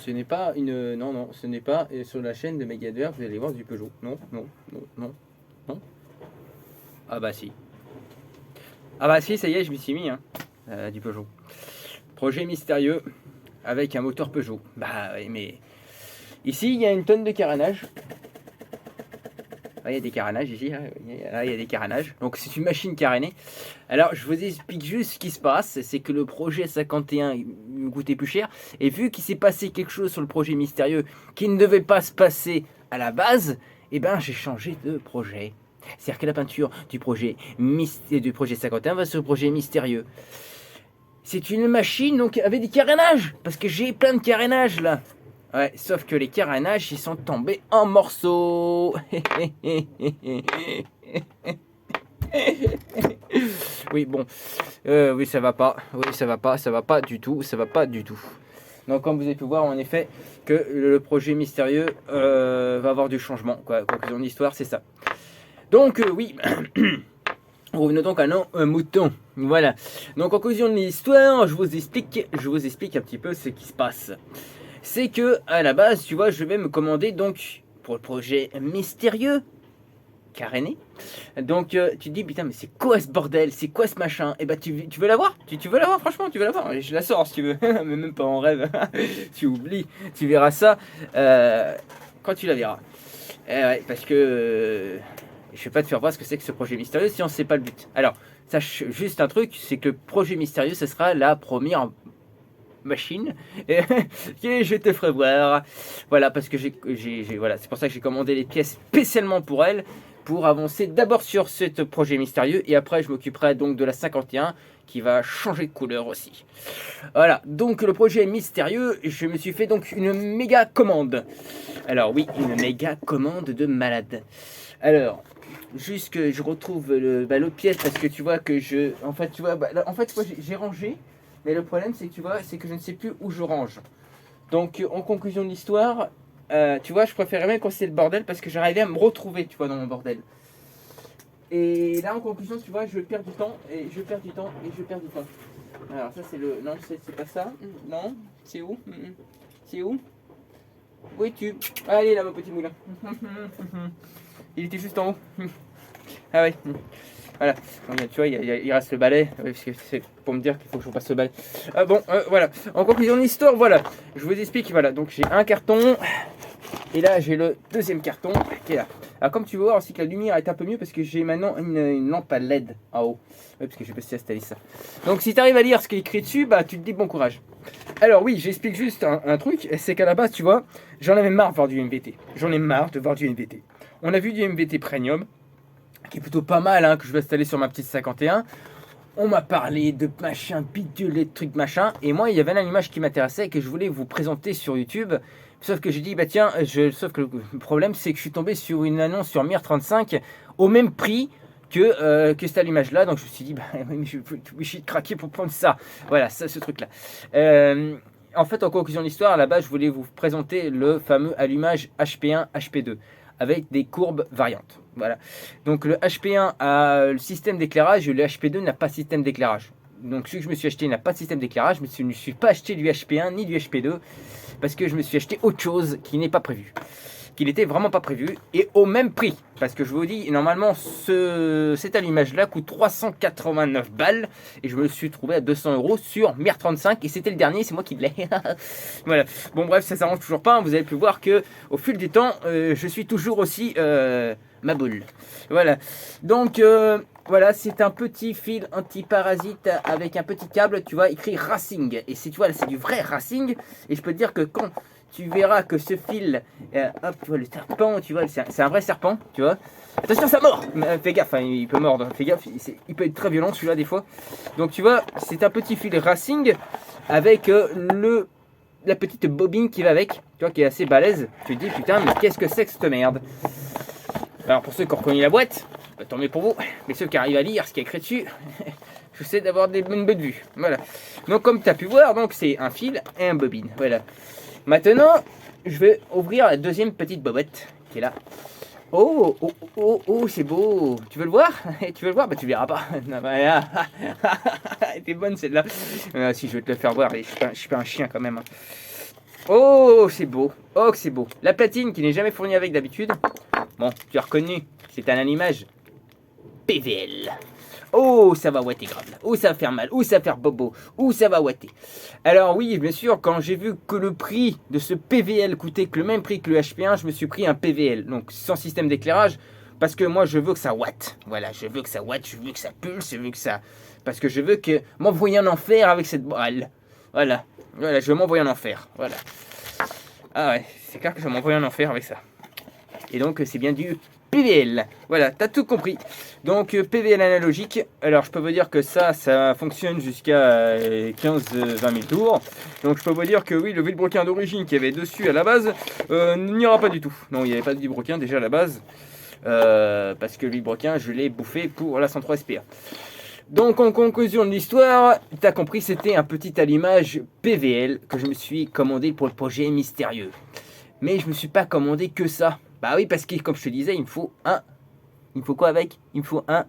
ce n'est pas une... Non, non, ce n'est pas sur la chaîne de Megader, vous allez voir du Peugeot. Non, non, non, non, non. Ah bah si. Ah bah si, ça y est, je m'y suis mis, hein. Du Peugeot. Projet mystérieux avec un moteur Peugeot. Bah oui, mais... Ici, il y a une tonne de carénage. Ah, il y a des carénages ici, là, il y a des carénages. Donc c'est une machine carénée. Alors je vous explique juste ce qui se passe. C'est que le projet 51 il me coûtait plus cher. Et vu qu'il s'est passé quelque chose sur le projet mystérieux qui ne devait pas se passer à la base, eh ben j'ai changé de projet. C'est-à-dire que la peinture du projet 51 va sur le projet mystérieux. C'est une machine donc avec des carénages. Parce que j'ai plein de carénages là. Ouais, sauf que les carénages, ils sont tombés en morceaux. Oui, bon. Oui, ça va pas. Oui, ça va pas. Ça va pas du tout. Ça va pas du tout. Donc, comme vous avez pu voir, en effet, que le projet mystérieux va avoir du changement. Quoi. Conclusion de l'histoire, c'est ça. Donc, oui. Revenons donc à nos moutons. Voilà. Donc, en conclusion de l'histoire, je vous explique un petit peu ce qui se passe. C'est que à la base, tu vois, je vais me commander donc pour le projet mystérieux caréné. Donc tu te dis putain mais c'est quoi ce bordel, c'est quoi ce machin? Et bah tu veux l'avoir, tu veux l'avoir, franchement tu veux l'avoir. Je la sors si tu veux, mais même pas en rêve. Tu oublies, tu verras ça quand tu la verras. Ouais, parce que je vais pas te faire voir ce que c'est que ce projet mystérieux si on sait pas le but. Alors sache juste un truc, c'est que le projet mystérieux, ce sera la première machine et je te ferai voir. Voilà, parce que voilà, c'est pour ça que j'ai commandé les pièces spécialement pour elle, pour avancer d'abord sur ce projet mystérieux et après je m'occuperai donc de la 51 qui va changer de couleur aussi. Voilà, donc le projet mystérieux, je me suis fait donc une méga commande. Alors oui, une méga commande de malade. Alors juste que je retrouve l'autre pièce parce que tu vois que en fait tu vois j'ai rangé. Mais le problème, c'est que tu vois, c'est que je ne sais plus où je range. Donc, en conclusion de l'histoire, tu vois, je préférais même quand c'est le bordel parce que j'arrivais à me retrouver, tu vois, dans mon bordel. Et là, en conclusion, tu vois, je perds du temps, et je perds du temps, et je perds du temps. Alors, ça, c'est le... Non, c'est pas ça. Non, c'est où? C'est où? Où es-tu? Allez, là, mon petit moulin. Il était juste en haut. Ah oui. Voilà, tu vois, il reste le balai, parce que c'est pour me dire qu'il faut que je passe le balai. Ah bon, voilà. En conclusion de l'histoire, voilà, je vous explique, voilà, donc j'ai un carton, et là j'ai le deuxième carton qui est là. Alors comme tu veux voir aussi que la lumière est un peu mieux, parce que j'ai maintenant une lampe à LED en haut. Oui, parce que j'ai passé à installer ça. Donc si tu arrives à lire ce qui est écrit dessus, bah tu te dis bon courage. Alors oui, j'explique juste un truc, c'est qu'à la base, tu vois, j'en avais marre de voir du MVT. J'en ai marre de voir du MVT. On a vu du MVT Premium, qui est plutôt pas mal, hein, que je vais installer sur ma petite 51. On m'a parlé de machin, bidule, de trucs machin. Et moi, il y avait une image qui m'intéressait et que je voulais vous présenter sur YouTube. Sauf que j'ai dit, bah tiens, sauf que le problème, c'est que je suis tombé sur une annonce sur Mir35 au même prix que cette allumage-là. Donc je me suis dit, bah oui, je suis craqué pour prendre ça. Voilà, ça, ce truc-là. En fait, en conclusion de l'histoire, là-bas, je voulais vous présenter le fameux allumage HP1, HP2 avec des courbes variantes. Voilà. Donc le HP1 a le système d'éclairage et le HP2 n'a pas de système d'éclairage. Donc celui que je me suis acheté n'a pas de système d'éclairage, mais je ne me suis pas acheté du HP1 ni du HP2 parce que je me suis acheté autre chose qui n'est pas prévu. Qui n'était vraiment pas prévu et au même prix. Parce que je vous dis, normalement, cet allumage-là coûte 389 balles et je me suis trouvé à 200 € sur Mir35 et c'était le dernier, c'est moi qui l'ai. Voilà. Bon, bref, ça s'arrange toujours pas. Vous avez pu voir que au fil du temps, je suis toujours aussi ma boule. Voilà. Donc, voilà, c'est un petit fil anti-parasite avec un petit câble, tu vois, écrit Racing. Et si tu vois, c'est du vrai Racing. Et je peux te dire que quand tu verras que ce fil, hop, tu vois le serpent, tu vois, c'est un vrai serpent, tu vois. Attention, ça mord. Fais gaffe, hein, il peut mordre. Fais gaffe, il peut être très violent celui-là des fois. Donc tu vois, c'est un petit fil Racing avec la petite bobine qui va avec, tu vois, qui est assez balèze. Tu te dis putain, mais qu'est-ce que c'est que cette merde? Alors pour ceux qui ont reconnu la boîte, bah, tant mieux pour vous. Mais ceux qui arrivent à lire ce qui est écrit dessus, je sais d'avoir une bonne vue. Voilà. Donc comme tu as pu voir, donc c'est un fil et un bobine. Voilà. Maintenant, je vais ouvrir la deuxième petite bobette qui est là. Oh, oh, oh, oh, c'est beau. Tu veux le voir? Tu veux le voir? Bah tu verras pas. Elle était bonne celle-là. Si je vais te le faire voir, je suis pas un chien quand même. Oh, c'est beau. Oh, que c'est beau. La platine qui n'est jamais fournie avec d'habitude. Bon, tu as reconnu. C'est un allumage PVL. Oh, ça va ouater grave là. Oh, ça va faire mal. Oh, ça va faire bobo. Oh, ça va ouater. Alors oui, bien sûr, quand j'ai vu que le prix de ce PVL coûtait que le même prix que le HP1, je me suis pris un PVL. Donc sans système d'éclairage. Parce que moi, je veux que ça ouate. Voilà, je veux que ça ouate, je veux que ça pulse, je veux que ça... Parce que je veux que m'envoyer en enfer avec cette balle. Voilà. Voilà, je veux m'envoyer en enfer. Voilà. Ah ouais, c'est clair que je vais m'envoyer en enfer avec ça. Et donc, c'est bien du PVL. Voilà, t'as tout compris. Donc, PVL analogique. Alors, je peux vous dire que ça fonctionne jusqu'à 15-20 000 tours. Donc, je peux vous dire que oui, le vilebrequin d'origine qu'il y avait dessus à la base n'y aura pas du tout. Non, il n'y avait pas de vilebrequin déjà à la base. Parce que le vilebrequin, je l'ai bouffé pour la 103 SPA. Donc en conclusion de l'histoire, tu as compris, c'était un petit allumage PVL que je me suis commandé pour le projet mystérieux. Mais je me suis pas commandé que ça. Bah oui, parce que comme je te disais, il me faut un... Il me faut quoi avec? Il me faut un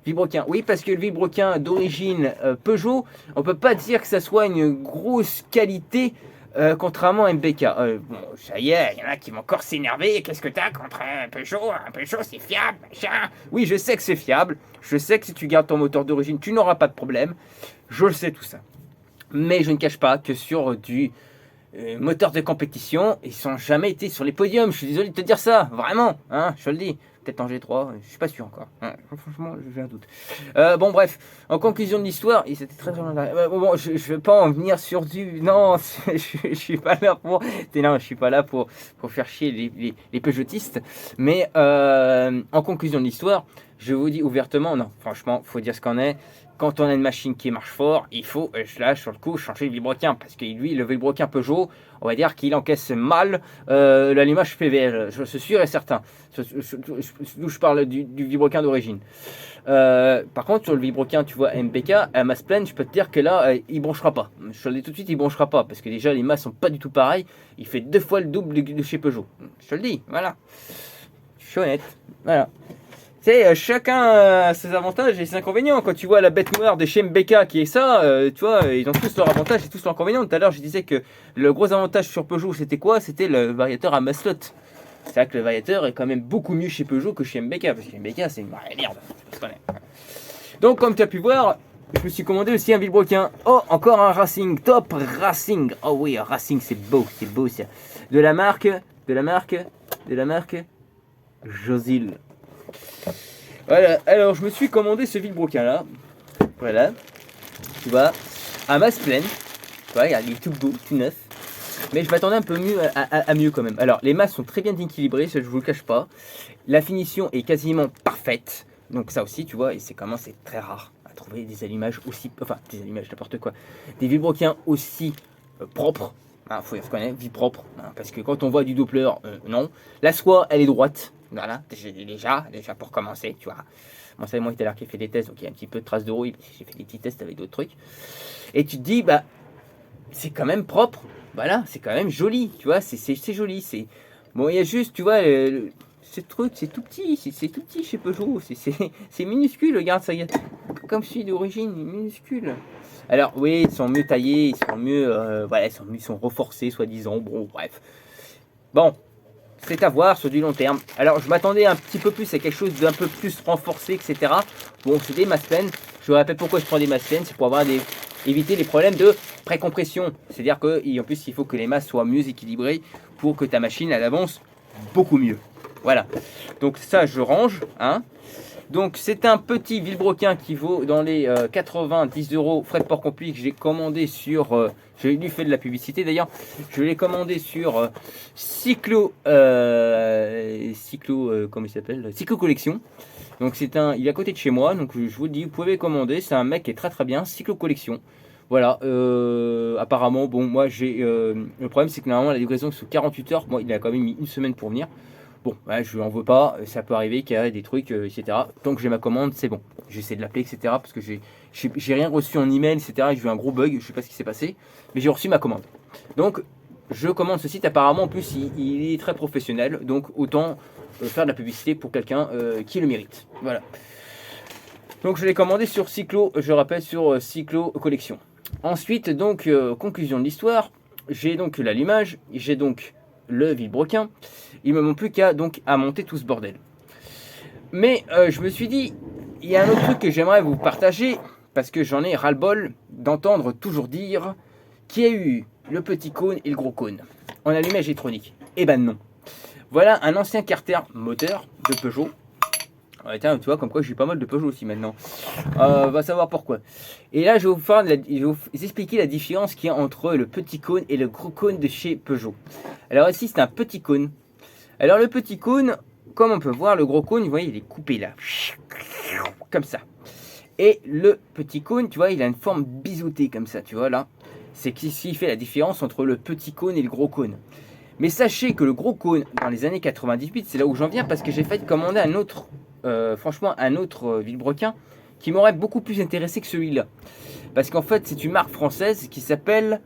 vilebrequin. Oui, parce que le vilebrequin d'origine Peugeot, on peut pas dire que ça soit une grosse qualité contrairement à MBK. Bon, ça y est, il y en a qui vont encore s'énerver. Qu'est-ce que t'as contre un Peugeot? Un Peugeot, c'est fiable, machin. Oui, je sais que c'est fiable. Je sais que si tu gardes ton moteur d'origine, tu n'auras pas de problème. Je le sais tout ça. Mais je ne cache pas que sur du moteur de compétition, ils n'ont jamais été sur les podiums. Je suis désolé de te dire ça, vraiment. Hein, je te le dis. Peut-être en G3, je suis pas sûr encore. Ouais, franchement, j'ai un doute. Bon, bref, en conclusion de l'histoire, et c'était très long. Bon, je vais pas en venir sur du. Non, je suis pas là pour. Non, je suis pas là pour faire chier les Peugeotistes. Mais en conclusion de l'histoire, je vous dis ouvertement, non, franchement, faut dire ce qu'on est. Quand on a une machine qui marche fort, il faut, là, sur le coup, changer le vilebrequin. Parce que lui, le vilebrequin Peugeot, on va dire qu'il encaisse mal l'allumage PVL. Je suis sûr et certain. D'où je parle du vilebrequin d'origine. Par contre, sur le vilebrequin, tu vois, MPK, à masse pleine, je peux te dire que là, il bronchera pas. Je te le dis tout de suite, il bronchera pas. Parce que déjà, les masses sont pas du tout pareilles. Il fait 2 fois le double de chez Peugeot. Je te le dis, voilà. Je suis honnête. Voilà. Tu sais, chacun a ses avantages et ses inconvénients. Quand tu vois la bête noire de chez MBK qui est ça, tu vois, ils ont tous leurs avantages et tous leurs inconvénients. Tout à l'heure, je disais que le gros avantage sur Peugeot, c'était quoi? C'était le variateur à masse flotte. C'est vrai que le variateur est quand même beaucoup mieux chez Peugeot que chez MBK, parce que MBK, c'est une merde. Donc, comme tu as pu voir, je me suis commandé aussi un vilebrequin. Oh, encore un Racing, top Racing. Oh oui, un Racing, c'est beau ça. De la marque Josil. Voilà, alors je me suis commandé ce vilebrequin là. Voilà, tu vois, à masse pleine. Tu vois, regarde, il est tout beau, tout neuf. Mais je m'attendais un peu mieux à mieux quand même. Alors, les masses sont très bien équilibrées, ça je vous le cache pas. La finition est quasiment parfaite. Donc ça aussi, tu vois, et c'est très rare à trouver des allumages aussi... Enfin, des allumages, n'importe quoi. Des vilebrequins aussi propres. Hein, faut y reconnaître, vie propre. Hein, parce que quand on voit du Doppler, non. La soie, elle est droite. Voilà, déjà pour commencer, tu vois. Bon, c'est moi tout à l'heure qui ai fait des tests, donc il y a un petit peu de traces de rouille. J'ai fait des petits tests avec d'autres trucs. Et tu te dis, bah, c'est quand même propre. Voilà, c'est quand même joli, tu vois. C'est joli. Bon, il y a juste, tu vois, ce truc, c'est tout petit. C'est tout petit chez Peugeot. C'est minuscule, regarde ça. Comme celui d'origine, minuscule. Alors, oui, ils sont mieux taillés, ils sont mieux. Voilà, ils sont renforcés, soi-disant. Bon, bref. Bon. C'est à voir sur du long terme. Alors, je m'attendais un petit peu plus à quelque chose d'un peu plus renforcé, etc. Bon, c'est des masses pleines. Je vous rappelle pourquoi je prends des masses pleines. C'est pour éviter les problèmes de précompression. C'est-à-dire qu'en plus, il faut que les masses soient mieux équilibrées pour que ta machine, elle avance beaucoup mieux. Voilà. Donc ça, je range. Hein. Donc, c'est un petit vilebrequin qui vaut dans les 90 € frais de port compris que j'ai commandé sur... je lui fais de la publicité d'ailleurs. Je l'ai commandé sur Cyclo... comment il s'appelle? Cyclo Collection. Donc, il est à côté de chez moi. Donc, je vous le dis, vous pouvez commander. C'est un mec qui est très très bien. Cyclo Collection. Voilà. Apparemment, bon, moi, le problème, c'est que normalement, la livraison, c'est sous 48 heures. Moi, il a quand même mis une semaine pour venir. Bon, ouais, je n'en veux pas, ça peut arriver qu'il y ait des trucs, etc. Tant que j'ai ma commande, c'est bon. J'essaie de l'appeler, etc. Parce que j'ai rien reçu en email, etc. J'ai eu un gros bug, je ne sais pas ce qui s'est passé. Mais j'ai reçu ma commande. Donc, je commande ce site. Apparemment, en plus, il est très professionnel. Donc, autant faire de la publicité pour quelqu'un qui le mérite. Voilà. Donc, je l'ai commandé sur Cyclo, je rappelle, sur Cyclo Collection. Ensuite, donc, conclusion de l'histoire. j'ai donc l'allumage, j'ai donc le vilebrequin. Il me manque plus qu'à donc à monter tout ce bordel. Mais je me suis dit, il y a un autre truc que j'aimerais vous partager, parce que j'en ai ras-le-bol d'entendre toujours dire qu'il y a eu le petit cône et le gros cône en allumage électronique. Eh ben non. Voilà un ancien carter moteur de Peugeot. Ouais, tiens, tu vois, comme quoi j'ai pas mal de Peugeot aussi maintenant. Va savoir pourquoi. Et là, je vais vous expliquer la différence qu'il y a entre le petit cône et le gros cône de chez Peugeot. Alors ici, c'est un petit cône. Alors le petit cône, comme on peut voir, le gros cône, vous voyez, il est coupé là. Comme ça. Et le petit cône, tu vois, il a une forme biseautée comme ça, tu vois là. C'est ce qui fait la différence entre le petit cône et le gros cône. Mais sachez que le gros cône, dans les années 98, c'est là où j'en viens parce que j'ai failli commander un autre, franchement, un autre vilebrequin qui m'aurait beaucoup plus intéressé que celui-là. Parce qu'en fait, c'est une marque française qui s'appelle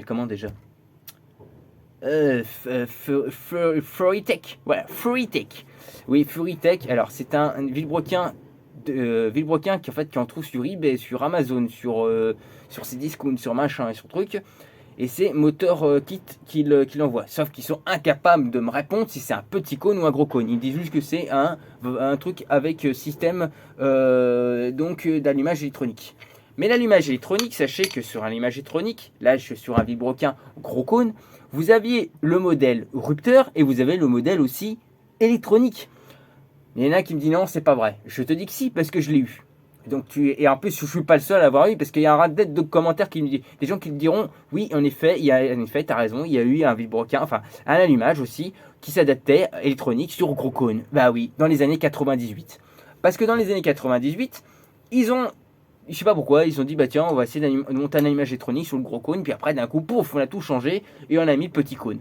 comment déjà? Furitech. Voilà, Furitech. Oui, Furitech. Alors, c'est un vilebrequin qui en fait qui en trouve sur eBay, sur Amazon, sur Cdiscount, sur machin et sur truc. Et c'est Moteur Kit qui l'envoie. Sauf qu'ils sont incapables de me répondre si c'est un petit cône ou un gros cône. Ils disent juste que c'est un truc avec système d'allumage électronique. Mais l'allumage électronique, sachez que sur un allumage électronique, là je suis sur un vilebrequin gros cône, vous aviez le modèle rupteur et vous avez le modèle aussi électronique. Il y en a qui me disent non, c'est pas vrai. Je te dis que si, parce que je l'ai eu. Donc et en plus, je ne suis pas le seul à avoir eu, parce qu'il y a un ras de commentaires qui me disent, des gens qui me diront, oui, en effet, tu as raison, il y a eu un vilebrequin, enfin, un allumage aussi, qui s'adaptait électronique sur gros cône. Bah oui, dans les années 98. Parce que dans les années 98, ils ont, je sais pas pourquoi, ils ont dit, bah tiens, on va essayer de monter un allumage électronique sur le gros cône, puis après, d'un coup, pouf, on a tout changé, et on a mis le petit cône.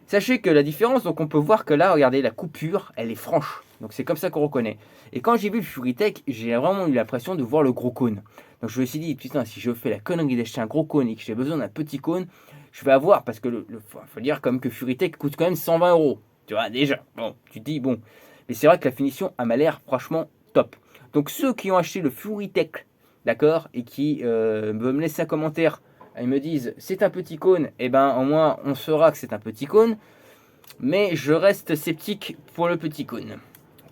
Sachez que la différence, donc on peut voir que là, regardez, la coupure, elle est franche. Donc c'est comme ça qu'on reconnaît. Et quand j'ai vu le Furitech, j'ai vraiment eu l'impression de voir le gros cône. Donc je me suis dit, putain, si je fais la connerie d'acheter un gros cône et que j'ai besoin d'un petit cône, je vais avoir, parce que faut dire comme que Furitech coûte quand même 120 €. Tu vois, déjà, bon, tu te dis, bon. Mais c'est vrai que la finition m'a l'air franchement top. Donc ceux qui ont acheté le Furitech, d'accord, et qui veulent me laisser un commentaire, ils me disent c'est un petit cône, et ben au moins on saura que c'est un petit cône, mais je reste sceptique pour le petit cône.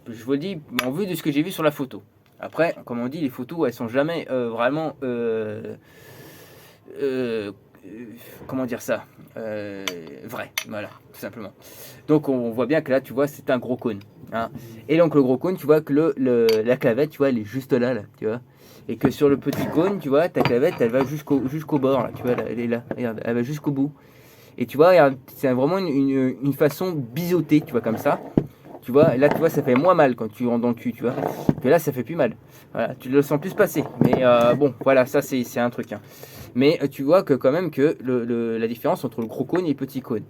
Je vous le dis en vue de ce que j'ai vu sur la photo. Après, comme on dit, les photos elles sont jamais vraiment comment dire ça, vraies, voilà, tout simplement. Donc on voit bien que là tu vois c'est un gros cône, hein. Et donc le gros cône, tu vois que la clavette, tu vois, elle est juste là, tu vois. Et que sur le petit cône, tu vois, ta clavette, elle va jusqu'au bord, là, tu vois, elle est là, regarde, elle va jusqu'au bout. Et tu vois, regarde, c'est vraiment une façon biseautée, tu vois, comme ça. Tu vois, là, tu vois, ça fait moins mal quand tu rentres dans le cul, tu vois. Que là, ça fait plus mal. Voilà, tu le sens plus passer. Mais bon, voilà, ça, c'est un truc, hein. Mais tu vois que quand même que la différence entre le gros cône et le petit cône.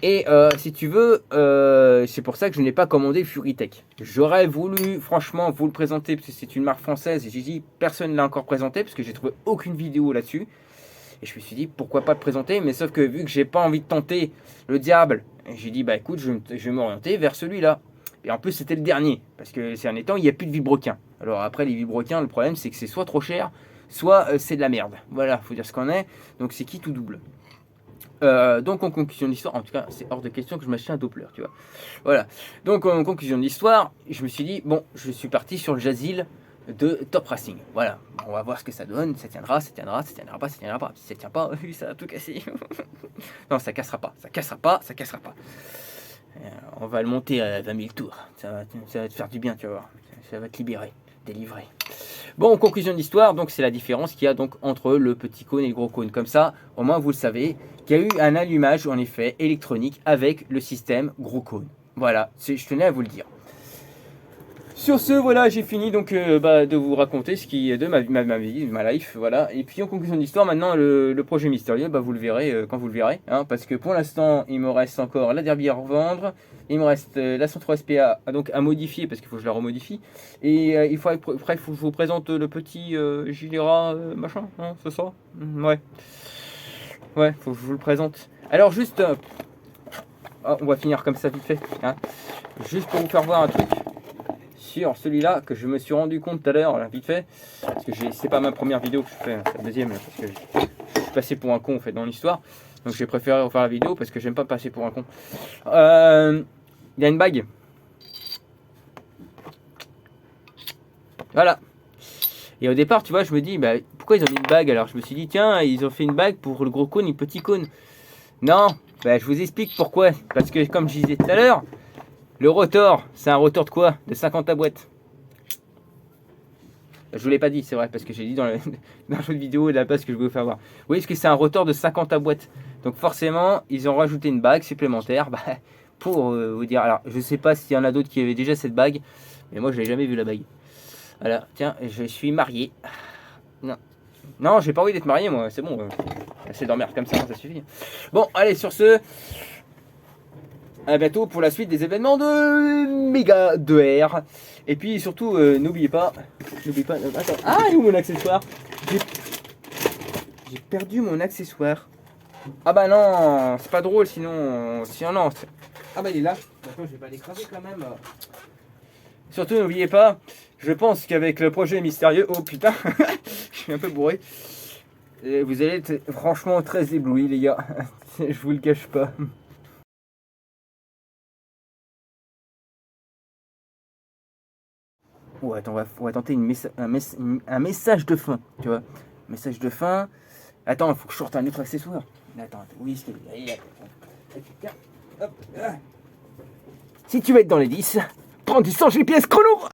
Et si tu veux, c'est pour ça que je n'ai pas commandé Furitech. J'aurais voulu franchement vous le présenter parce que c'est une marque française et j'ai dit personne ne l'a encore présenté parce que j'ai trouvé aucune vidéo là-dessus. Et je me suis dit pourquoi pas le présenter, mais sauf que vu que j'ai pas envie de tenter le diable, j'ai dit bah écoute, je vais m'orienter vers celui-là. Et en plus c'était le dernier parce que ces derniers temps il n'y a plus de vilebrequin. Alors après les vilebrequins, le problème c'est que c'est soit trop cher, soit c'est de la merde. Voilà, faut dire ce qu'on est. Donc c'est qui tout double. Donc en conclusion de l'histoire, en tout cas c'est hors de question que je m'achète un Doppler, tu vois. Voilà. Donc en conclusion de l'histoire, je me suis dit bon, je suis parti sur le Jazil de Top Racing. Voilà. On va voir ce que ça donne. Ça tiendra, ça tiendra, ça tiendra pas, ça tiendra pas. Si ça tient pas, ça va tout casser. Non, ça cassera pas, ça cassera pas, ça cassera pas. On va le monter à 20 000 tours. Ça va te faire du bien, tu vas voir. Ça va te libérer, délivrer. Bon, en conclusion de l'histoire, donc c'est la différence qu'il y a donc entre le petit cône et le gros cône. Comme ça, au moins vous le savez, qu'il y a eu un allumage en effet électronique avec le système gros cône. Voilà, je tenais à vous le dire. Sur ce, voilà, j'ai fini donc de vous raconter ce qui est de ma vie, de ma life, voilà. Et puis en conclusion de l'histoire, maintenant le projet mystérieux, vous le verrez quand vous le verrez, hein, parce que pour l'instant, il me reste encore la Derby à revendre, il me reste la 103 SPA donc à modifier parce qu'il faut que je la remodifie, et il faut après je vous présente le petit Gilera machin, hein, c'est ça, ouais, faut que je vous le présente. Alors juste, on va finir comme ça vite fait, hein, juste pour vous faire voir un truc. sur celui-là que je me suis rendu compte tout à l'heure, vite fait. Parce que c'est pas ma première vidéo que je fais, c'est la deuxième. Parce que je suis passé pour un con en fait dans l'histoire. Donc j'ai préféré refaire la vidéo parce que j'aime pas passer pour un con. Il y a une bague. Voilà. Et au départ, tu vois, je me dis, bah, pourquoi ils ont mis une bague? Alors je me suis dit, tiens, ils ont fait une bague pour le gros cône et le petit cône. Non, bah, je vous explique pourquoi. Parce que comme je disais tout à l'heure, le rotor, c'est un rotor de quoi? De 50 à boîte. Je vous l'ai pas dit, c'est vrai, parce que j'ai dit dans l'autre vidéo de la place que je vais vous faire voir. Oui, parce que c'est un rotor de 50 à boîte. Donc forcément, ils ont rajouté une bague supplémentaire bah, pour vous dire. Alors, je sais pas s'il y en a d'autres qui avaient déjà cette bague, mais moi, je n'ai jamais vu la bague. Voilà, tiens, je suis marié. Non, non, j'ai pas envie d'être marié, moi, c'est bon. C'est dormir comme ça suffit. Bon, allez, sur ce, à bientôt pour la suite des événements de Méga 2R. Et puis surtout, n'oubliez pas. Attends, ah, il est où mon accessoire? J'ai perdu mon accessoire. Ah bah non, c'est pas drôle sinon. Non. Ah bah il est là. Attends, je vais pas l'écraser quand même. Surtout, n'oubliez pas, je pense qu'avec le projet mystérieux. Oh putain, je suis un peu bourré. Et vous allez être franchement très éblouis, les gars. Je vous le cache pas. Oh, attends, on va tenter un message de fin, tu vois. Message de fin. Attends, il faut que je sorte un autre accessoire. Attends, oui, s'il te plaît. Hop, si tu veux être dans les 10, prends du 100 GPS chrono.